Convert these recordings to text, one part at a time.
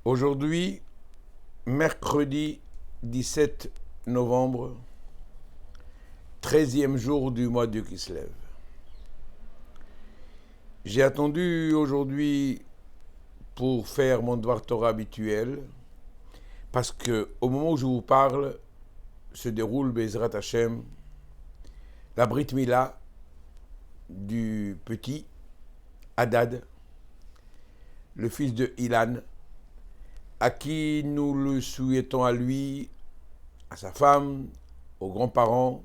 Aujourd'hui, mercredi 17 novembre, 13e jour du mois de Kislev. J'ai attendu aujourd'hui pour faire mon devoir Torah habituel, parce que au moment où je vous parle, se déroule Bezrat Hashem, la Brit Mila du petit Hadad, le fils de Ilan, à qui nous le souhaitons à lui, à sa femme, aux grands-parents,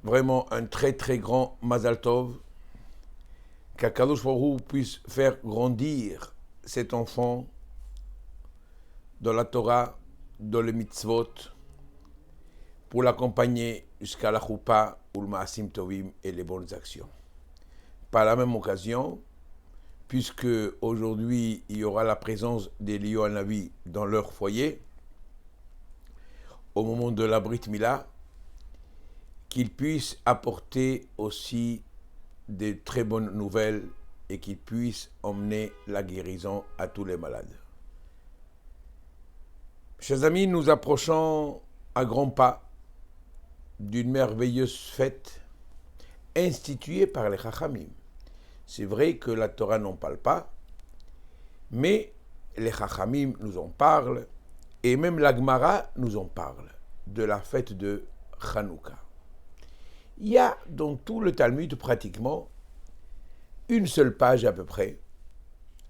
vraiment un très très grand Mazal Tov, qu'Akadosh Baruch Hu puisse faire grandir cet enfant dans la Torah, dans les mitzvot, pour l'accompagner jusqu'à la choupa ou le maasim tovim et les bonnes actions. Par la même occasion, puisque aujourd'hui il y aura la présence des Lions Hanavi dans leur foyer, au moment de la Brit Mila, qu'ils puissent apporter aussi de très bonnes nouvelles et qu'ils puissent emmener la guérison à tous les malades. Chers amis, nous approchons à grands pas d'une merveilleuse fête instituée par les Chachamim. C'est vrai que la Torah n'en parle pas, mais les Chachamim nous en parlent, et même la Gemara nous en parle, de la fête de Hanouka. Il y a dans tout le Talmud pratiquement une seule page à peu près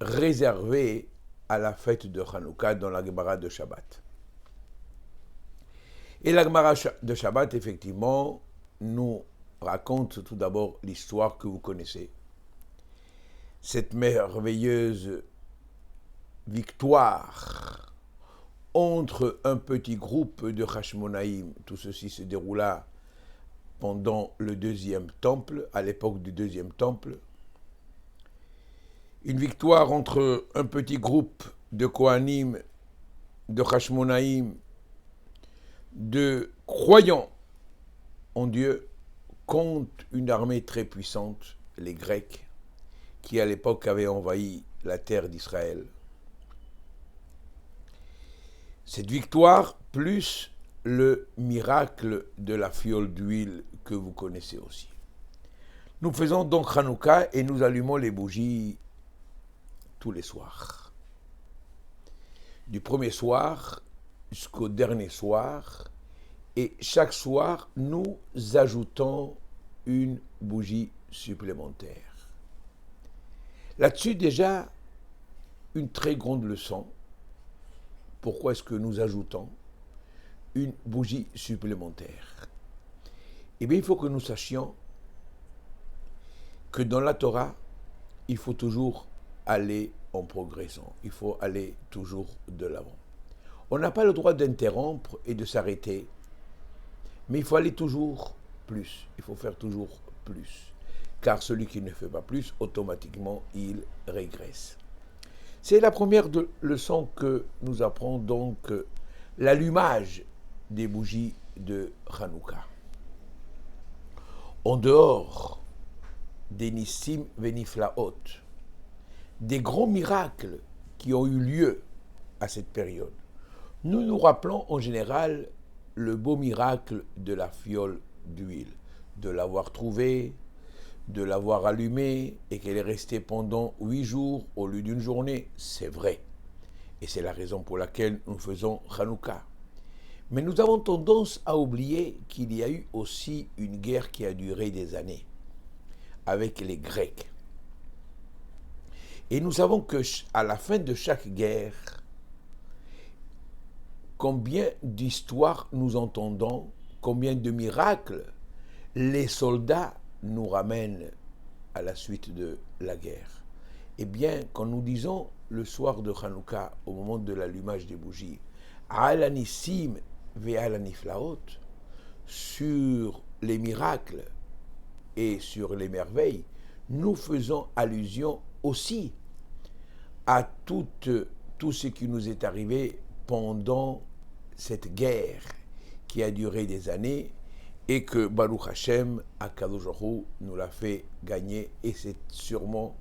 réservée à la fête de Hanouka dans la Gemara de Shabbat. Et la Gemara de Shabbat, effectivement, nous raconte tout d'abord l'histoire que vous connaissez. Cette merveilleuse victoire entre un petit groupe de Hashmonaïm. Tout ceci se déroula pendant le deuxième temple, à l'époque du deuxième temple. Une victoire entre un petit groupe de Kohanim, de Hashmonaïm, de croyants en Dieu, contre une armée très puissante, les Grecs, qui à l'époque avaient envahi la terre d'Israël. Cette victoire, plus le miracle de la fiole d'huile que vous connaissez aussi. Nous faisons donc Hanouka et nous allumons les bougies tous les soirs. Du premier soir jusqu'au dernier soir, et chaque soir, nous ajoutons une bougie supplémentaire. Là-dessus, déjà, une très grande leçon. Pourquoi est-ce que nous ajoutons une bougie supplémentaire? Eh bien, il faut que nous sachions que dans la Torah, il faut toujours aller en progressant. Il faut aller toujours de l'avant. On n'a pas le droit d'interrompre et de s'arrêter, mais il faut aller toujours plus. Il faut faire toujours plus. Car celui qui ne fait pas plus, automatiquement, il régresse. C'est la première leçon que nous apprenons donc l'allumage des bougies de Hanouka. En dehors des Nissim Veniflaot, des grands miracles qui ont eu lieu à cette période, nous nous rappelons en général le beau miracle de la fiole d'huile, de l'avoir trouvée, de l'avoir allumée et qu'elle est restée pendant 8 jours au lieu d'une journée, c'est vrai. Et c'est la raison pour laquelle nous faisons Hanouka. Mais nous avons tendance à oublier qu'il y a eu aussi une guerre qui a duré des années avec les Grecs. Et nous savons qu'à la fin de chaque guerre, combien d'histoires nous entendons, combien de miracles les soldats nous ramènent à la suite de la guerre. Eh bien, quand nous disons le soir de Hanouka, au moment de l'allumage des bougies, Alanissim ve'alaniflaot, sur les miracles et sur les merveilles, nous faisons allusion aussi à tout ce qui nous est arrivé pendant cette guerre qui a duré des années et que Baruch Hashem, Akadosh Baruch Hu, nous l'a fait gagner, et c'est sûrement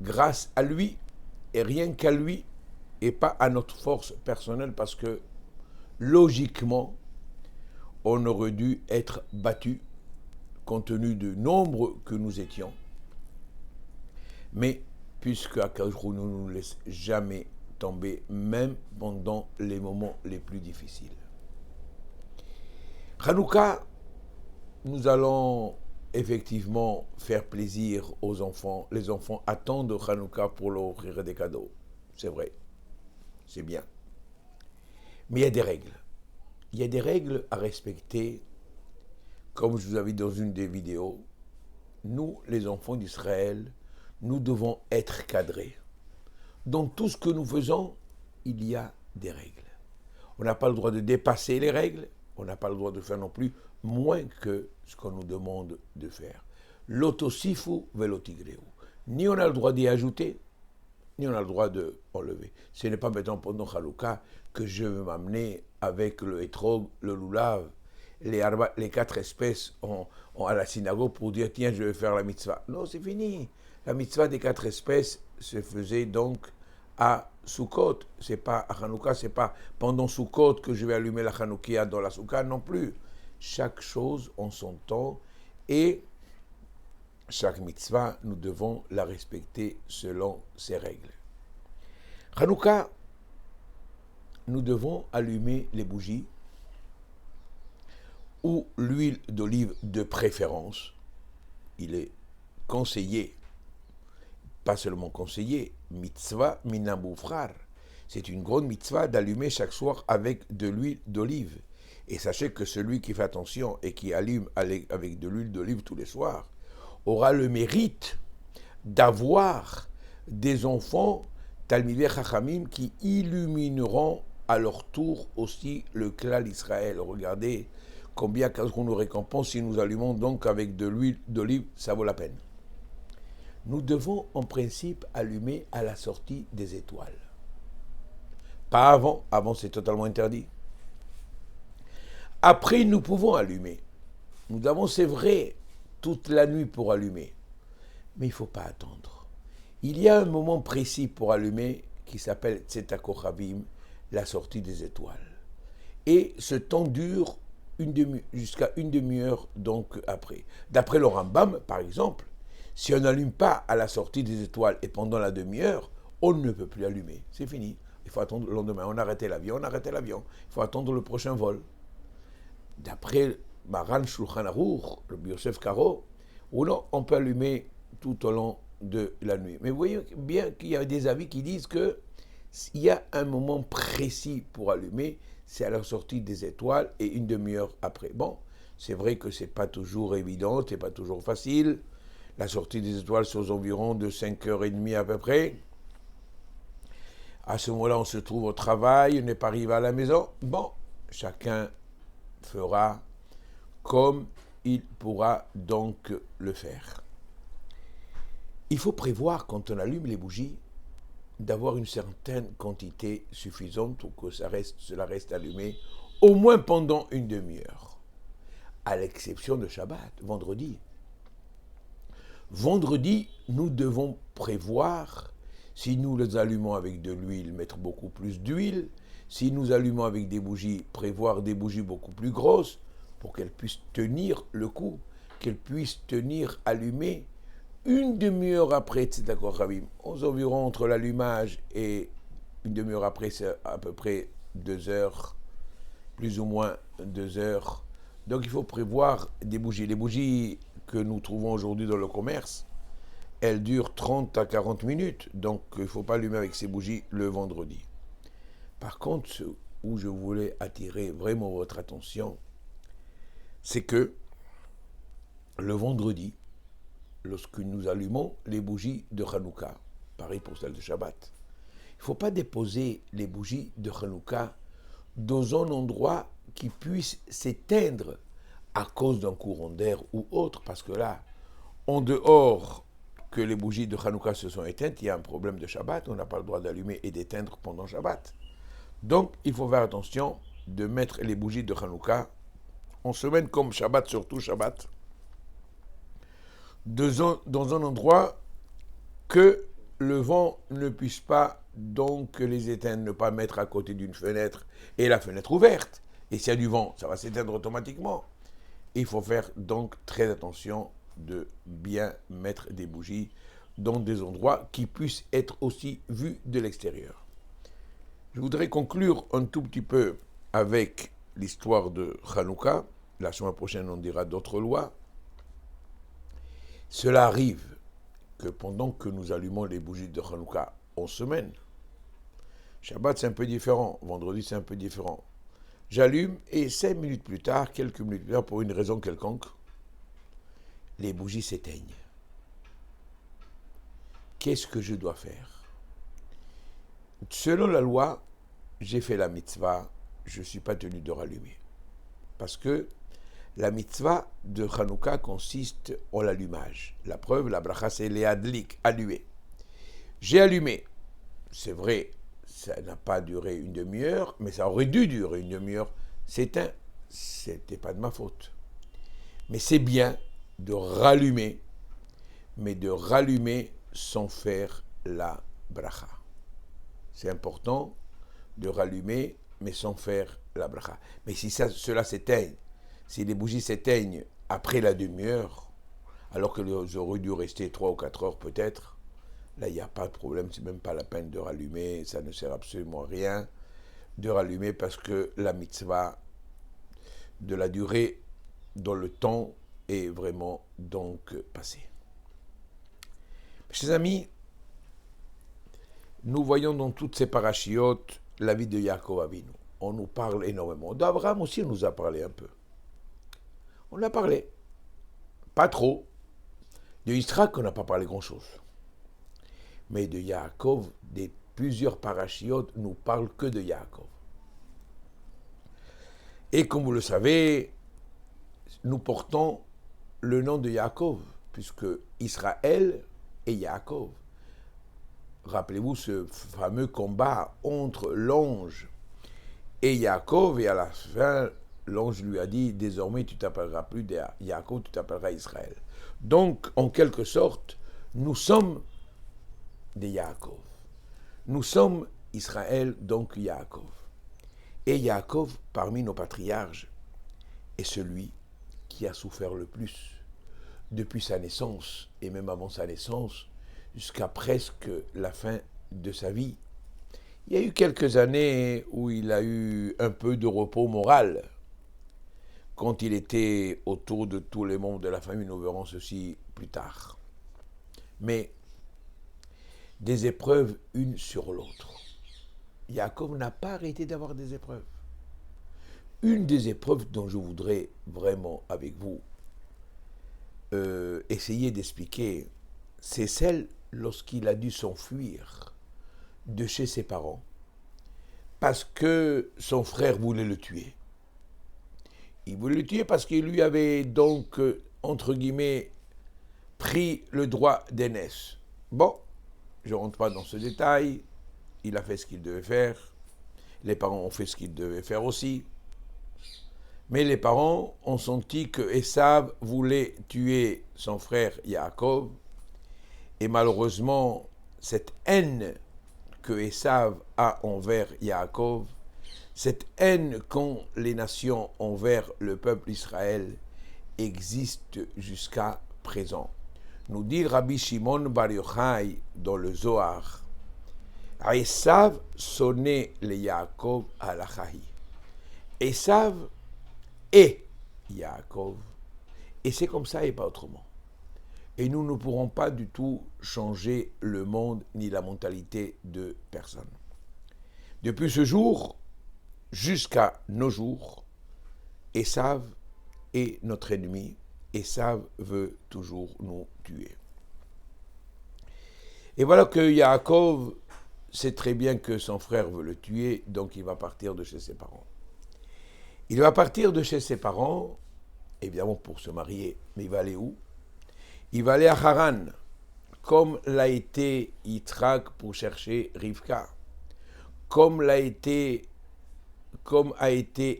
grâce à lui et rien qu'à lui et pas à notre force personnelle parce que logiquement, on aurait dû être battu compte tenu du nombre que nous étions. Mais puisque Akadosh Baruch Hu ne nous laisse jamais tomber, même pendant les moments les plus difficiles. Hanouka, nous allons effectivement faire plaisir aux enfants. Les enfants attendent Hanouka pour leur offrir des cadeaux. C'est vrai, c'est bien. Mais il y a des règles. Il y a des règles à respecter. Comme je vous avais dit dans une des vidéos, nous, les enfants d'Israël, nous devons être cadrés. Dans tout ce que nous faisons, il y a des règles. On n'a pas le droit de dépasser les règles, on n'a pas le droit de faire non plus moins que ce qu'on nous demande de faire. L'otosifu velotigreu. Ni on a le droit d'y ajouter, ni on a le droit de enlever. Ce n'est pas maintenant pendant Hanouka que je vais m'amener avec le hétrog, le loulav, les 4 espèces à la synagogue pour dire tiens, je vais faire la mitzvah. Non, c'est fini. La mitzvah des 4 espèces se faisait donc à Sukkot. C'est pas à Hanouka, c'est pas pendant Sukkot que je vais allumer la Hanoukia dans la Soukha non plus. Chaque chose en son temps et chaque mitzvah, nous devons la respecter selon ses règles. Hanouka, nous devons allumer les bougies ou l'huile d'olive de préférence. Il est conseillé, pas seulement conseillé, mitzvah minaboufrar. C'est une grande mitzvah d'allumer chaque soir avec de l'huile d'olive. Et sachez que celui qui fait attention et qui allume avec de l'huile d'olive tous les soirs aura le mérite d'avoir des enfants Talmidei Chachamim qui illumineront à leur tour aussi le clan d'Israël. Regardez combien on nous récompense si nous allumons donc avec de l'huile d'olive, ça vaut la peine. Nous devons en principe allumer à la sortie des étoiles. Pas avant, avant c'est totalement interdit. Après, nous pouvons allumer. Nous avons, c'est vrai, toute la nuit pour allumer. Mais il ne faut pas attendre. Il y a un moment précis pour allumer qui s'appelle Tzeta Kochavim, la sortie des étoiles. Et ce temps dure jusqu'à une demi-heure donc après. D'après le Rambam, par exemple, si on n'allume pas à la sortie des étoiles et pendant la demi-heure, on ne peut plus allumer. C'est fini. Il faut attendre le lendemain. On a arrêté l'avion. Il faut attendre le prochain vol. D'après Maran Shulchan Aruch, le Yosef Karo, ou non, on peut allumer tout au long de la nuit. Mais vous voyez bien qu'il y a des avis qui disent qu'il y a un moment précis pour allumer, c'est à la sortie des étoiles et une demi-heure après. Bon, c'est vrai que ce n'est pas toujours évident, ce n'est pas toujours facile. La sortie des étoiles, c'est aux environs de 5h30 à peu près. À ce moment-là, on se trouve au travail, on n'est pas arrivé à la maison. Bon, chacun fera comme il pourra donc le faire. Il faut prévoir, quand on allume les bougies, d'avoir une certaine quantité suffisante pour que cela reste allumé au moins pendant une demi-heure, à l'exception de Shabbat, vendredi. Vendredi, nous devons prévoir, si nous les allumons avec de l'huile, mettre beaucoup plus d'huile. Si nous allumons avec des bougies, prévoir des bougies beaucoup plus grosses pour qu'elles puissent tenir le coup, qu'elles puissent tenir allumées une demi-heure après, c'est d'accord, Rabim. Aux environs entre l'allumage et une demi-heure après, c'est à peu près 2 heures, plus ou moins 2 heures. Donc il faut prévoir des bougies. Les bougies que nous trouvons aujourd'hui dans le commerce, elles durent 30 à 40 minutes. Donc il ne faut pas allumer avec ces bougies le vendredi. Par contre, ce où je voulais attirer vraiment votre attention, c'est que le vendredi, lorsque nous allumons les bougies de Hanouka, pareil pour celles de Shabbat, il ne faut pas déposer les bougies de Hanouka dans un endroit qui puisse s'éteindre à cause d'un courant d'air ou autre, parce que là, en dehors que les bougies de Hanouka se sont éteintes, il y a un problème de Shabbat, on n'a pas le droit d'allumer et d'éteindre pendant Shabbat. Donc, il faut faire attention de mettre les bougies de Hanouka en semaine comme Shabbat, surtout Shabbat, dans un endroit que le vent ne puisse pas donc les éteindre, ne pas mettre à côté d'une fenêtre et la fenêtre ouverte. Et s'il y a du vent, ça va s'éteindre automatiquement. Il faut faire donc très attention de bien mettre des bougies dans des endroits qui puissent être aussi vus de l'extérieur. Je voudrais conclure un tout petit peu avec l'histoire de Hanouka. La semaine prochaine, on dira d'autres lois. Cela arrive que pendant que nous allumons les bougies de Hanouka en semaine, Shabbat c'est un peu différent, vendredi c'est un peu différent. J'allume et 5 minutes plus tard, quelques minutes plus tard, pour une raison quelconque, les bougies s'éteignent. Qu'est-ce que je dois faire? Selon la loi, j'ai fait la mitzvah, je ne suis pas tenu de rallumer. Parce que la mitzvah de Hanouka consiste en l'allumage. La preuve, la bracha, c'est les adlik, allumer. J'ai allumé. C'est vrai, ça n'a pas duré une demi-heure, mais ça aurait dû durer une demi-heure. C'était pas de ma faute. Mais c'est bien de rallumer, mais de rallumer sans faire la bracha. C'est important de rallumer, mais sans faire la bracha. Mais si cela s'éteigne, si les bougies s'éteignent après la demi-heure, alors que j'aurais dû rester 3 ou 4 heures peut-être, là, il n'y a pas de problème, c'est même pas la peine de rallumer, ça ne sert absolument à rien de rallumer parce que la mitzvah de la durée dans le temps est vraiment donc passée. Chers amis, nous voyons dans toutes ces parachiotes la vie de Yaakov Avinu. On nous parle énormément. D'Abraham aussi, on nous a parlé un peu. On a parlé, pas trop. De Yitzhak, on n'a pas parlé grand-chose. Mais de Yaakov, des plusieurs parachiotes nous parlent que de Yaakov. Et comme vous le savez, nous portons le nom de Yaakov, puisque Israël et Yaakov. Rappelez-vous ce fameux combat entre l'ange et Yaakov, et à la fin, l'ange lui a dit, désormais tu t'appelleras plus Yaakov, tu t'appelleras Israël. Donc, en quelque sorte, nous sommes des Yaakov. Nous sommes Israël, donc Yaakov. Et Yaakov, parmi nos patriarches, est celui qui a souffert le plus depuis sa naissance, et même avant sa naissance, jusqu'à presque la fin de sa vie. Il y a eu quelques années où il a eu un peu de repos moral. Quand il était autour de tous les membres de la famille, nous verrons ceci plus tard. Mais des épreuves une sur l'autre. Yaakov n'a pas arrêté d'avoir des épreuves. Une des épreuves dont je voudrais vraiment avec vous essayer d'expliquer, c'est celle lorsqu'il a dû s'enfuir de chez ses parents parce que son frère voulait le tuer. Il voulait le tuer parce qu'il lui avait donc, entre guillemets, pris le droit d'aînesse. Bon, je ne rentre pas dans ce détail, il a fait ce qu'il devait faire, les parents ont fait ce qu'ils devaient faire aussi, mais les parents ont senti que Esav voulait tuer son frère Yaakov, et malheureusement, cette haine que Esav a envers Yaakov, cette haine qu'ont les nations envers le peuple Israël, existe jusqu'à présent. Nous dit Rabbi Shimon Bar Yochai dans le Zohar, Esav sonnait le Yaakov halachahi. Esav est Yaakov, et c'est comme ça et pas autrement. Et nous ne pourrons pas du tout changer le monde ni la mentalité de personne. Depuis ce jour jusqu'à nos jours, Esav est notre ennemi. Esav veut toujours nous tuer. Et voilà que Yaakov sait très bien que son frère veut le tuer, donc il va partir de chez ses parents. Il va partir de chez ses parents, évidemment pour se marier, mais il va aller où? Il va aller à Haran, comme l'a été Yitzhak pour chercher Rivka, comme a été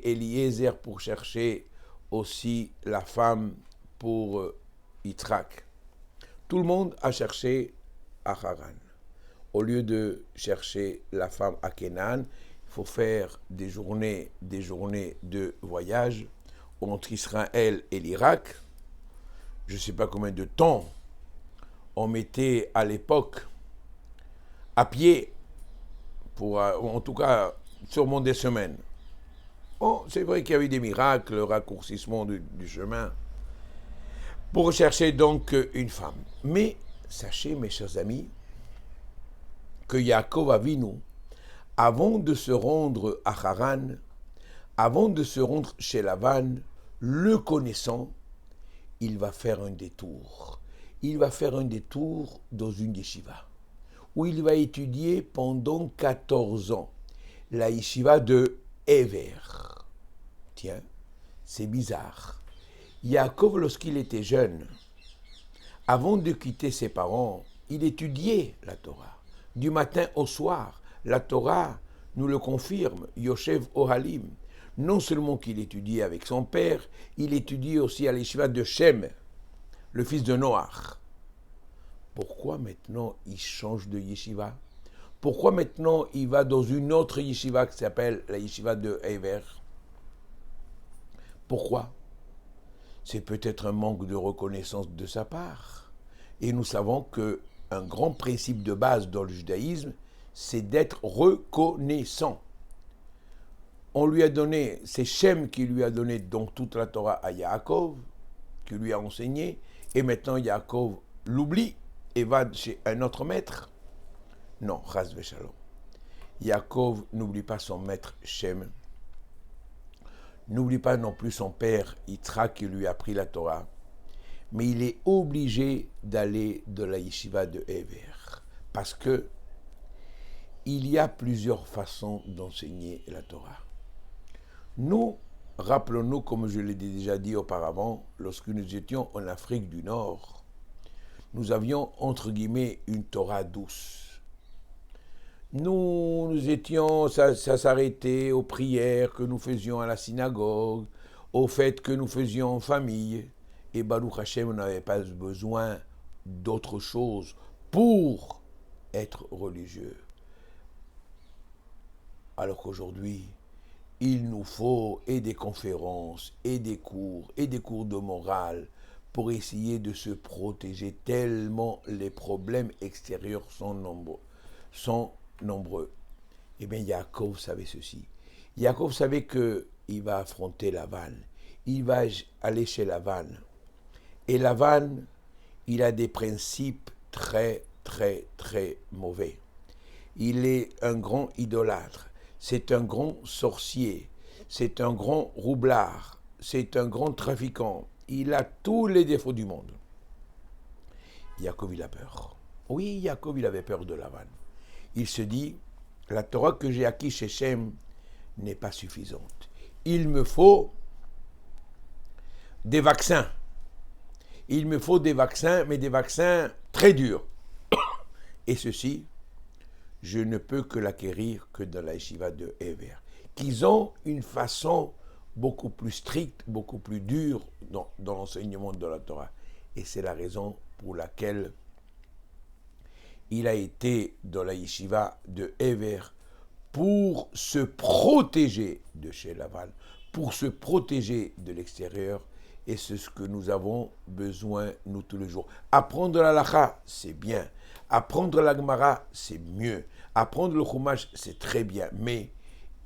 Eliezer pour chercher aussi la femme pour Yitzhak. Tout le monde a cherché à Haran. au lieu de chercher la femme à Canaan, il faut faire des journées de voyage entre Israël et l'Irak. Je ne sais pas combien de temps on mettait à l'époque à pied, pour, en tout cas, sûrement des semaines. Bon, c'est vrai qu'il y a eu des miracles, le raccourcissement du chemin, pour rechercher donc une femme. Mais sachez, mes chers amis, que Yaakov Avinu, avant de se rendre à Haran, avant de se rendre chez Lavan, le connaissant, il va faire un détour. Il va faire un détour dans une yeshiva, où il va étudier pendant 14 ans la yeshiva de Ever. Tiens, c'est bizarre. Yaakov, lorsqu'il était jeune, avant de quitter ses parents, il étudiait la Torah. Du matin au soir, la Torah nous le confirme, Yoshev Ohalim. Non seulement qu'il étudiait avec son père, il étudiait aussi à l'yeshiva de Shem, le fils de Noach. Pourquoi maintenant il change de yeshiva? Pourquoi maintenant il va dans une autre yeshiva qui s'appelle la yeshiva de Ever? Pourquoi? C'est peut-être un manque de reconnaissance de sa part. Et nous savons qu'un grand principe de base dans le judaïsme, c'est d'être reconnaissant. On lui a donné, c'est Shem qui lui a donné donc toute la Torah à Yaakov, qui lui a enseigné, et maintenant Yaakov l'oublie et va chez un autre maître. Non, Chas v'Shalom. Yaakov n'oublie pas son maître Shem, n'oublie pas non plus son père Yitzhak qui lui a appris la Torah, mais il est obligé d'aller de la yeshiva de Ever, parce que il y a plusieurs façons d'enseigner la Torah. Nous, rappelons-nous, comme je l'ai déjà dit auparavant, lorsque nous étions en Afrique du Nord, nous avions, entre guillemets, une Torah douce. Nous étions, ça s'arrêtait aux prières que nous faisions à la synagogue, aux fêtes que nous faisions en famille. Et Baruch Hashem, on n'avait pas besoin d'autre chose pour être religieux. Alors qu'aujourd'hui, il nous faut et des conférences, et des cours de morale pour essayer de se protéger tellement les problèmes extérieurs sont nombreux. Eh bien, Yaakov savait ceci. Yaakov savait qu'il va affronter Lavan. Il va aller chez Lavan. Et Lavan, il a des principes très, très, très mauvais. Il est un grand idolâtre. C'est un grand sorcier, c'est un grand roublard, c'est un grand trafiquant. Il a tous les défauts du monde. Yaakov, il a peur. Oui, Yaakov, il avait peur de Lavan. Il se dit, la Torah que j'ai acquise chez Shem n'est pas suffisante. Il me faut des vaccins. Il me faut des vaccins, mais des vaccins très durs. Et ceci, je ne peux que l'acquérir que dans la yeshiva de Ever, qu'ils ont une façon beaucoup plus stricte, beaucoup plus dure dans l'enseignement de la Torah. Et c'est la raison pour laquelle il a été dans la yeshiva de Ever pour se protéger de chez Lavan, pour se protéger de l'extérieur. Et c'est ce que nous avons besoin, nous, tous les jours. Apprendre la halakha, c'est bien. Apprendre la Gemara, c'est mieux. Apprendre le Chumash, c'est très bien. Mais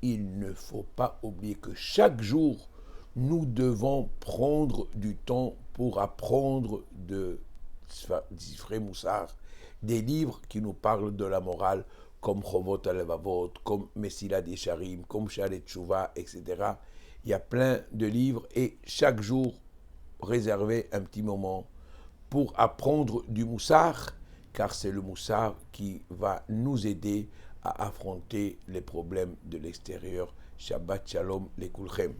il ne faut pas oublier que chaque jour, nous devons prendre du temps pour apprendre de Sifrei Moussar, des livres qui nous parlent de la morale, comme Chovot HaLevavot, comme Mesilat Yesharim, comme Shalet Tshuva, etc. Il y a plein de livres et chaque jour, réserver un petit moment pour apprendre du Moussar, car c'est le Moussar qui va nous aider à affronter les problèmes de l'extérieur. Shabbat Shalom, les Kulchem.